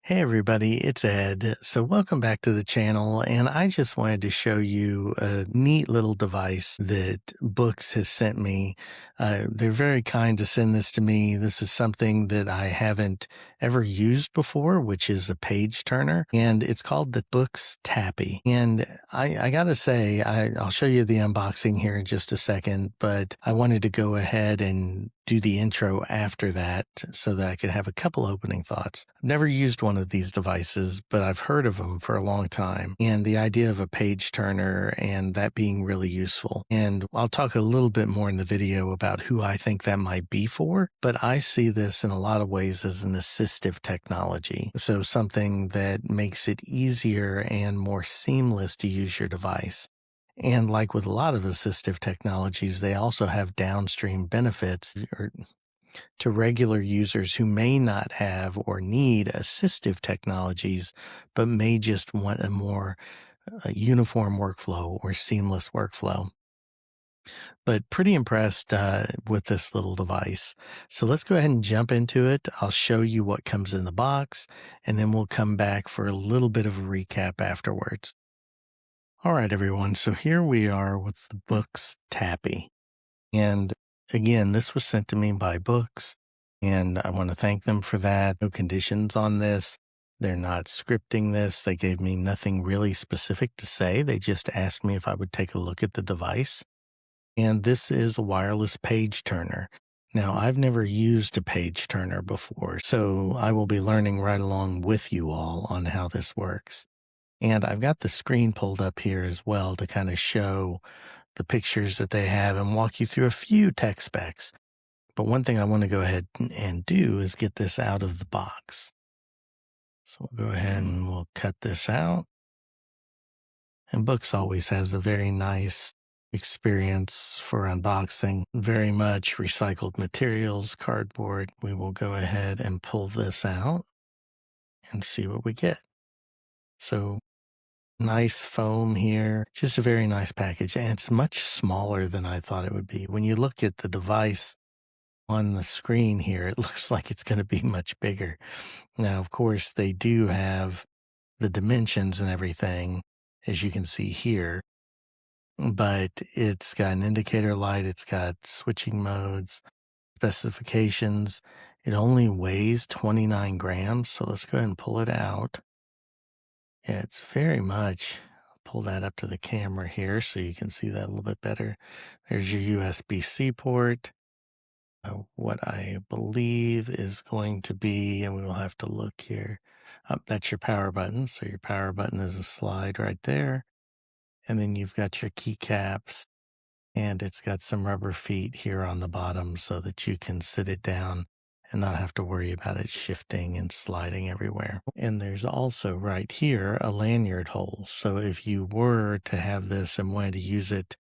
Hey everybody, it's Ed. So welcome back to the channel, and I just wanted to show you a neat little device that Books has sent me. They're very kind to send this to me. This is something that I haven't ever used before, which is a page turner, and it's called the Books Tappy. And I gotta say, I'll show you the unboxing here in just a second, but I wanted to go ahead and do the intro after that so that I could have a couple opening thoughts. I've never used one of these devices, but I've heard of them for a long time, and the idea of a page turner and that being really useful. And I'll talk a little bit more in the video about who I think that might be for, but I see this in a lot of ways as an assistive technology. So something that makes it easier and more seamless to use your device. And like with a lot of assistive technologies, they also have downstream benefits to regular users who may not have or need assistive technologies, but may just want a more uniform workflow or seamless workflow. But pretty impressed with this little device. So let's go ahead and jump into it. I'll show you what comes in the box, and then we'll come back for a little bit of a recap afterwards. All right, everyone. So here we are with the Books Tappy. And again, this was sent to me by Books, and I want to thank them for that. No conditions on this. They're not scripting this. They gave me nothing really specific to say. They just asked me if I would take a look at the device. And this is a wireless page turner. Now, I've never used a page turner before, so I will be learning right along with you all on how this works. And I've got the screen pulled up here as well to kind of show the pictures that they have and walk you through a few tech specs. But one thing I want to go ahead and do is get this out of the box. So we'll go ahead and we'll cut this out. And Books always has a very nice experience for unboxing, very much recycled materials, cardboard. We will go ahead and pull this out and see what we get. So nice foam here, just a very nice package, and it's much smaller than I thought it would be. When you look at the device on the screen here, it looks like it's going to be much bigger. Now, of course, they do have the dimensions and everything, as you can see here, but it's got an indicator light, it's got switching modes, specifications. It only weighs 29 grams, so let's go ahead and pull it out. Yeah, it's very much, pull that up to the camera here so you can see that a little bit better. There's your USB-C port. What I believe is going to be, and we will have to look here. That's your power button. So your power button is a slide right there. And then you've got your keycaps, and it's got some rubber feet here on the bottom so that you can sit it down and not have to worry about it shifting and sliding everywhere. And there's also right here a lanyard hole. So if you were to have this and wanted to use it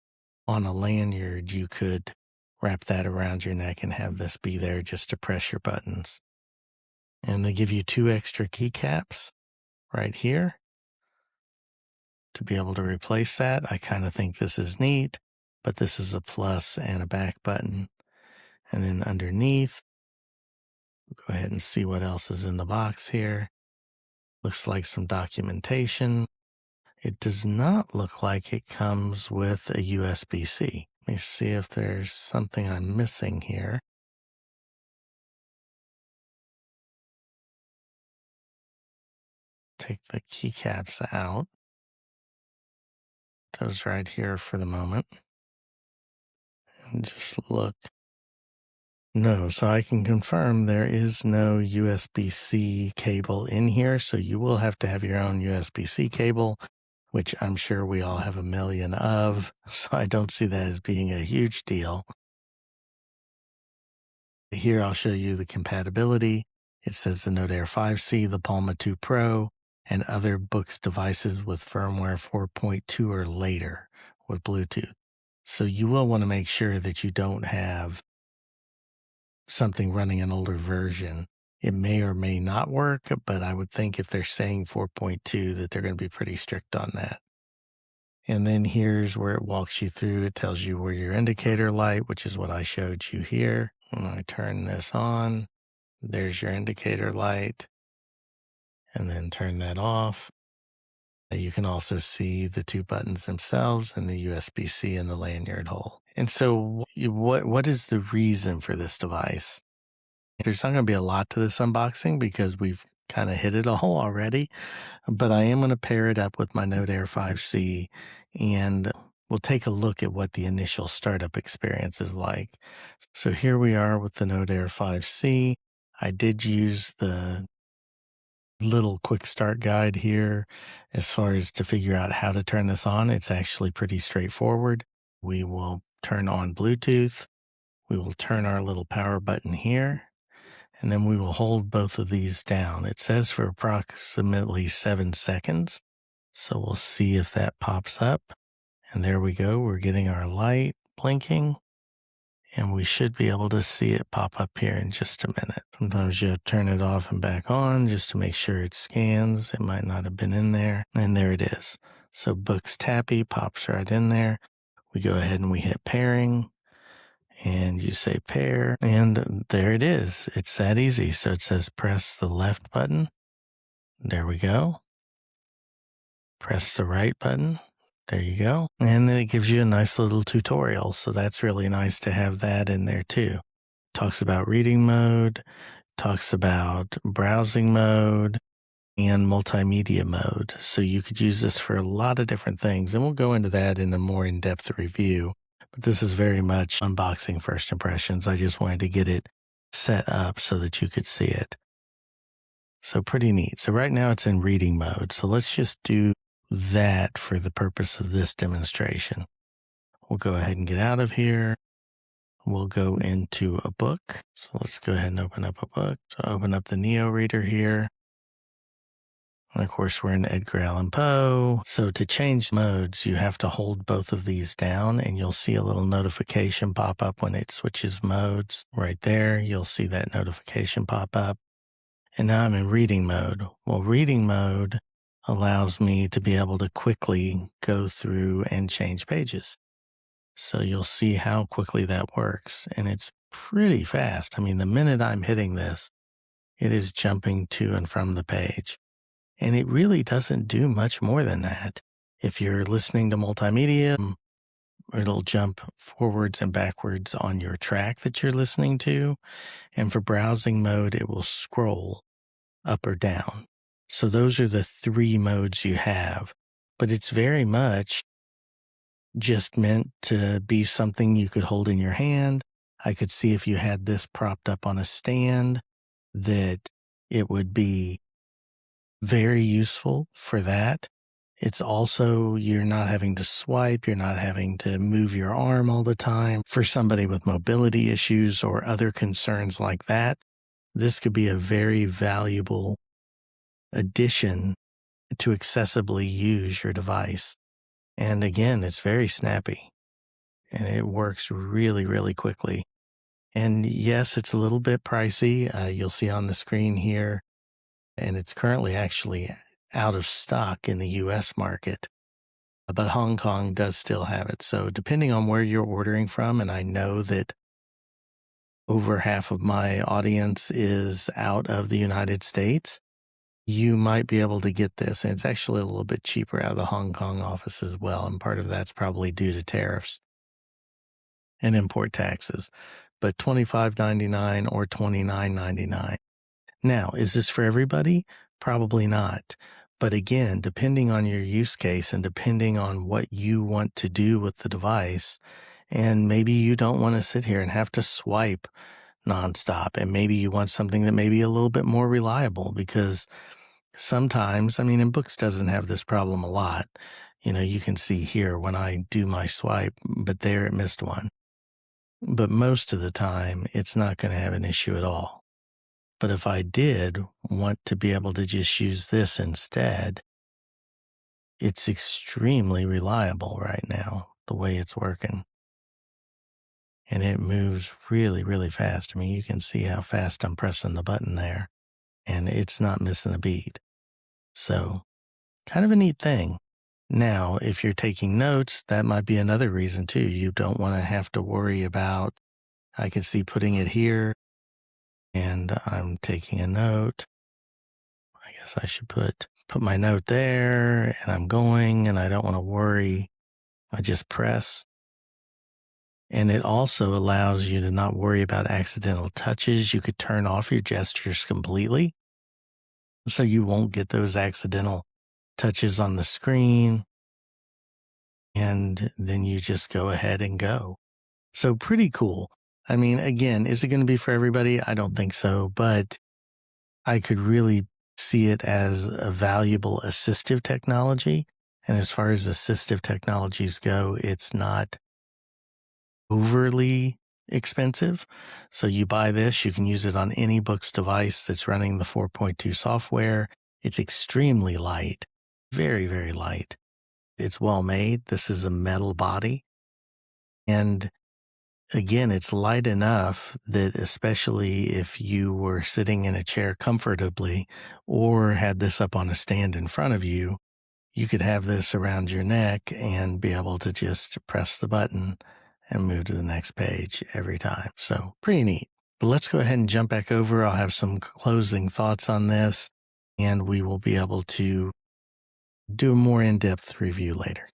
on a lanyard, you could wrap that around your neck and have this be there just to press your buttons. And they give you 2 extra keycaps right here to be able to replace that. I kind of think this is neat, but this is a plus and a back button. And then underneath, we'll go ahead and see what else is in the box here. Looks like some documentation. It does not look like it comes with a USB-C. Let me see if there's something I'm missing here. Take the keycaps out. Those right here for the moment. And just look. No, so I can confirm there is no USB-C cable in here, so you will have to have your own USB-C cable, which I'm sure we all have a million of, so I don't see that as being a huge deal. Here I'll show you the compatibility. It says the Note Air 5C, the Palma 2 Pro, and other Books devices with firmware 4.2 or later with Bluetooth. So you will want to make sure that you don't have something running an older version. It may or may not work, but I would think if they're saying 4.2 that they're going to be pretty strict on that. And then here's where it walks you through. It tells you where your indicator light, which is what I showed you here. When I turn this on, there's your indicator light. and then turn that off. You can also see the two buttons themselves and the USB-C in the lanyard hole. And so what is the reason for this device? There's not going to be a lot to this unboxing because we've kind of hit it all already, but I am going to pair it up with my Note Air 5C, and we'll take a look at what the initial startup experience is like. So here we are with the Note Air 5C. I did use the little quick start guide here as far as to figure out how to turn this on. It's actually pretty straightforward. We will turn on Bluetooth. We will turn our little power button here, and then we will hold both of these down. It says for approximately 7 seconds. So we'll see if that pops up. And there we go. We're getting our light blinking, and we should be able to see it pop up here in just a minute. Sometimes you have to turn it off and back on just to make sure it scans. It might not have been in there. And there it is. So BOOX Tappy pops right in there. We go ahead and we hit pairing, and you say pair, and there it is. It's that easy. So it says press the left button. There we go. Press the right button. There you go. And then it gives you a nice little tutorial. So that's really nice to have that in there too. Talks about reading mode, talks about browsing mode, and multimedia mode. So you could use this for a lot of different things. And we'll go into that in a more in-depth review. But this is very much unboxing first impressions. I just wanted to get it set up so that you could see it. So pretty neat. So right now it's in reading mode. So let's just do that for the purpose of this demonstration. We'll go ahead and get out of here. We'll go into a book. So let's go ahead and open up a book. So open up the Neo reader here. And of course, we're in Edgar Allan Poe. So to change modes, you have to hold both of these down, and you'll see a little notification pop up when it switches modes. Right there, you'll see that notification pop up. And now I'm in reading mode. Well, reading mode allows me to be able to quickly go through and change pages. So you'll see how quickly that works. And it's pretty fast. I mean, the minute I'm hitting this, it is jumping to and from the page. And it really doesn't do much more than that. If you're listening to multimedia, it'll jump forwards and backwards on your track that you're listening to. And for browsing mode, it will scroll up or down. So those are the 3 modes you have. But it's very much just meant to be something you could hold in your hand. I could see if you had this propped up on a stand that it would be very useful for that. It's also, you're not having to swipe, you're not having to move your arm all the time. For somebody with mobility issues or other concerns like that, this could be a very valuable addition to accessibly use your device. And again, it's very snappy and it works really, really quickly. And yes, it's a little bit pricey. You'll see on the screen here, and it's currently actually out of stock in the US market, but Hong Kong does still have it. So depending on where you're ordering from, and I know that over half of my audience is out of the United States, you might be able to get this. And it's actually a little bit cheaper out of the Hong Kong office as well. And part of that's probably due to tariffs and import taxes, but $25.99 or $29.99. Now, is this for everybody? Probably not. But again, depending on your use case and depending on what you want to do with the device, and maybe you don't want to sit here and have to swipe nonstop, and maybe you want something that may be a little bit more reliable, because sometimes, I mean, and BOOX doesn't have this problem a lot. You know, you can see here when I do my swipe, but there it missed one. But most of the time, it's not going to have an issue at all. But if I did want to be able to just use this instead, it's extremely reliable right now, the way it's working. And it moves really, really fast. I mean, you can see how fast I'm pressing the button there, and it's not missing a beat. So, kind of a neat thing. Now, if you're taking notes, that might be another reason too. You don't want to have to worry about, I can see putting it here, and I'm taking a note. I guess I should put my note there, and I'm going, and I don't want to worry. I just press. And it also allows you to not worry about accidental touches. You could turn off your gestures completely, so you won't get those accidental touches on the screen. And then you just go ahead and go. So pretty cool. I mean, again, is it going to be for everybody? I don't think so, but I could really see it as a valuable assistive technology. And as far as assistive technologies go, it's not overly expensive. So you buy this, you can use it on any BOOX device that's running the 4.2 software. It's extremely light, very, very light. It's well made. This is a metal body. And again, it's light enough that especially if you were sitting in a chair comfortably or had this up on a stand in front of you, you could have this around your neck and be able to just press the button and move to the next page every time. So pretty neat. But let's go ahead and jump back over. I'll have some closing thoughts on this, and we will be able to do a more in-depth review later.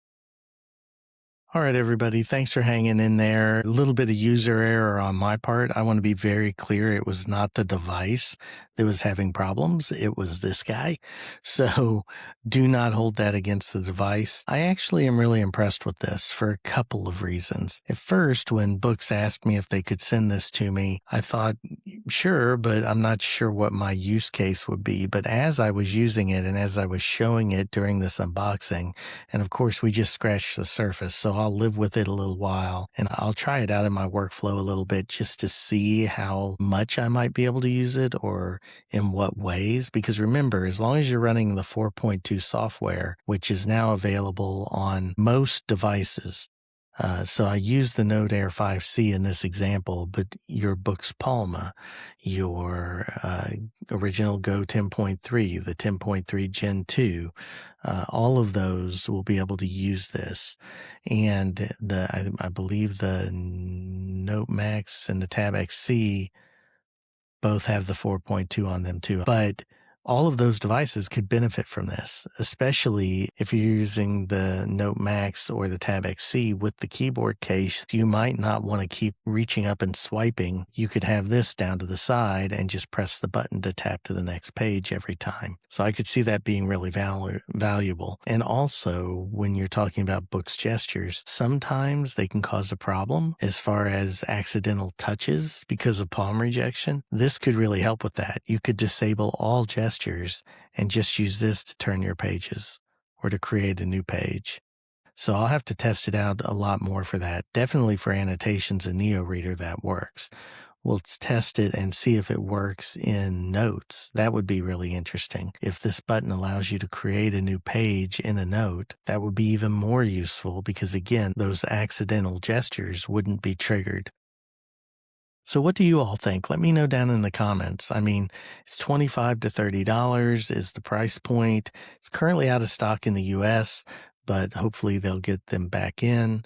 All right, everybody. Thanks for hanging in there. A little bit of user error on my part. I want to be very clear. It was not the device that was having problems. It was this guy. So do not hold that against the device. I actually am really impressed with this for a couple of reasons. At first, when BOOX asked me if they could send this to me, I thought, sure, but I'm not sure what my use case would be. But as I was using it and as I was showing it during this unboxing, and of course, we just scratched the surface, so I'll live with it a little while and I'll try it out in my workflow a little bit just to see how much I might be able to use it or in what ways. Because remember, as long as you're running the 4.2 software, which is now available on most devices, so I use the Node Air 5C in this example, but your BOOX Palma, your original Go 10.3, the 10.3 Gen 2, all of those will be able to use this. And I believe the Note Max and the Tab XC both have the 4.2 on them too. But all of those devices could benefit from this, especially if you're using the Note Max or the Tab XC with the keyboard case. You might not want to keep reaching up and swiping. You could have this down to the side and just press the button to tap to the next page every time. So I could see that being really valuable. And also, when you're talking about BOOX gestures, sometimes they can cause a problem as far as accidental touches because of palm rejection. This could really help with that. You could disable all gestures and just use this to turn your pages or to create a new page. So I'll have to test it out a lot more for that. Definitely for annotations in Neo Reader, that works. We'll test it and see if it works in Notes. That would be really interesting. If this button allows you to create a new page in a note, that would be even more useful because, again, those accidental gestures wouldn't be triggered. So what do you all think? Let me know down in the comments. I mean, it's $25 to $30 is the price point. It's currently out of stock in the US, but hopefully they'll get them back in.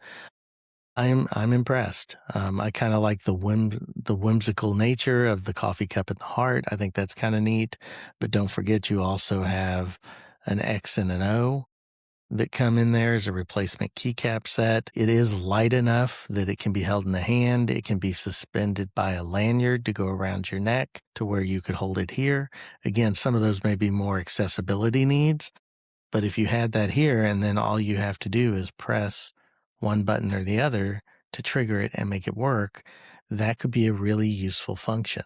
I'm impressed. I kind of like the whimsical nature of the coffee cup and the heart. I think that's kind of neat. But don't forget, you also have an X and an O that come in there as a replacement keycap set. It is light enough that it can be held in the hand. It can be suspended by a lanyard to go around your neck to where you could hold it here. Again, some of those may be more accessibility needs, but if you had that here and then all you have to do is press one button or the other to trigger it and make it work, that could be a really useful function.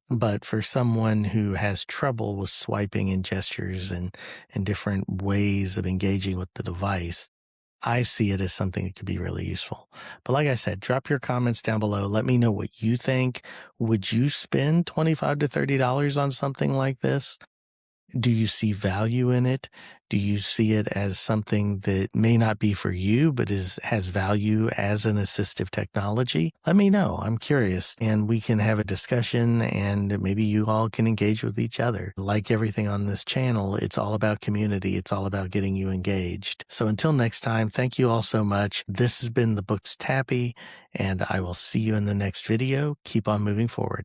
But for someone who has trouble with swiping and gestures and different ways of engaging with the device, I see it as something that could be really useful. But like I said, drop your comments down below. Let me know what you think. Would you spend $25 to $30 on something like this? Do you see value in it? Do you see it as something that may not be for you, but has value as an assistive technology? Let me know. I'm curious, and we can have a discussion, and maybe you all can engage with each other. Like everything on this channel, it's all about community. It's all about getting you engaged. So until next time, thank you all so much. This has been the BOOX Tappy, and I will see you in the next video. Keep on moving forward.